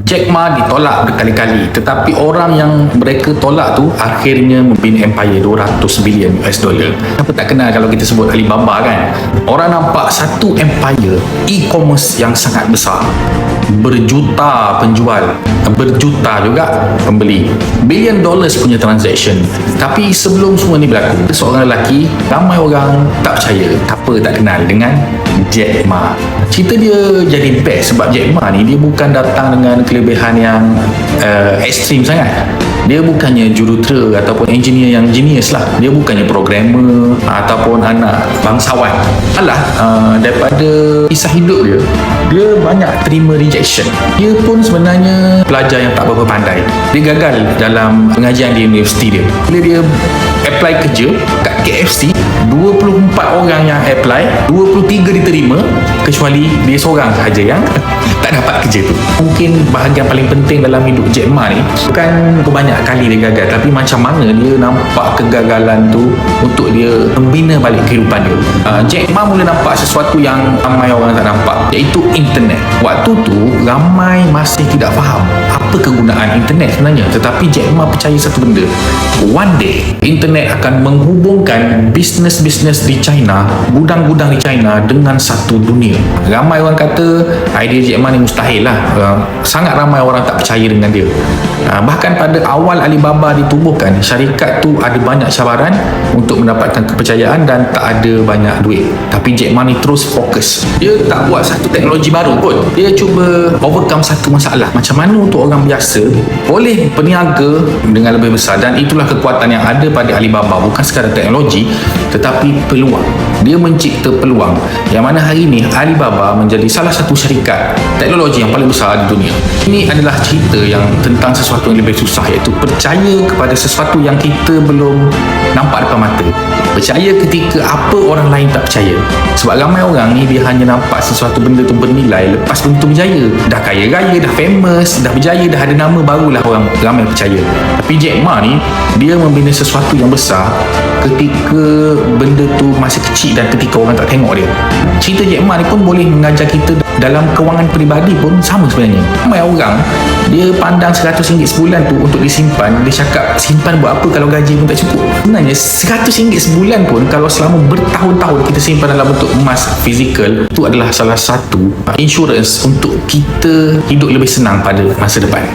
Jack Ma ditolak berkali-kali, tetapi orang yang mereka tolak tu akhirnya membina empire 200 bilion US dollar. Apa tak kenal kalau kita sebut Alibaba kan? Orang nampak satu empire e-commerce yang sangat besar, berjuta penjual, berjuta juga pembeli, billion dollars punya transaction. Tapi sebelum semua ni berlaku, seorang lelaki ramai orang tak percaya, tak kenal dengan Jack Ma. Cerita dia jadi best sebab Jack Ma ni dia bukan datang dengan kelebihan yang ekstrim sangat. Dia bukannya jurutera ataupun engineer yang genius lah. Dia bukannya programmer ataupun anak bangsawan. Alah, daripada kisah hidup dia, dia banyak terima rejection. Dia pun sebenarnya pelajar yang tak berapa pandai. Dia gagal dalam pengajian di universiti dia. Bila dia apply kerja kat KFC, 24 orang yang apply, 23 diterima, kecuali dia seorang sahaja yang tak dapat kerja tu. Mungkin bahagian paling penting dalam hidup Jack Ma ni bukan banyak kali dia gagal, tapi macam mana dia nampak kegagalan tu untuk dia membina balik kehidupan dia. Jack Ma mula nampak sesuatu yang ramai orang tak nampak, iaitu internet. Waktu tu ramai masih tidak faham apa kegunaan internet sebenarnya, tetapi Jack Ma percaya satu benda, one day internet akan menghubungkan bisnes-bisnes di China, gudang-gudang di China dengan satu dunia. Ramai orang kata idea Jack Ma ni mustahil lah. Sangat ramai orang tak percaya dengan dia. Bahkan pada awal Alibaba ditubuhkan, syarikat tu ada banyak cabaran untuk mendapatkan kepercayaan dan tak ada banyak duit. Tapi Jack Ma ni terus fokus. Dia tak buat satu teknologi baru pun. Dia cuba overcome satu masalah. Macam mana untuk orang biasa boleh berniaga dengan lebih besar, dan itulah kekuatan yang ada pada Alibaba. Bukan sekadar teknologi, tetapi peluang. Dia mencipta peluang yang mana hari ini Alibaba menjadi salah satu syarikat teknologi yang paling besar di dunia. Ini adalah cerita yang tentang sesuatu yang lebih susah, iaitu percaya kepada sesuatu yang kita belum nampak depan mata. Percaya ketika apa orang lain tak percaya. Sebab ramai orang ni dia hanya nampak sesuatu benda tu bernilai lepas benda tu berjaya. Dah kaya raya, dah famous, dah berjaya, dah ada nama, barulah orang ramai percaya. Tapi Jack Ma ni dia membina sesuatu yang besar ketika benda tu masih kecil dan ketika orang tak tengok dia. Cerita Jack Ma ni pun boleh mengajar kita dalam kewangan peribadi pun sama sebenarnya. Ramai orang dia pandang RM100 sebulan tu untuk disimpan, dia cakap simpan buat apa kalau gaji pun tak cukup. Sebenarnya RM100 sebulan pun kalau selama bertahun-tahun kita simpan dalam bentuk emas fizikal, itu adalah salah satu insurans untuk kita hidup lebih senang pada masa depan.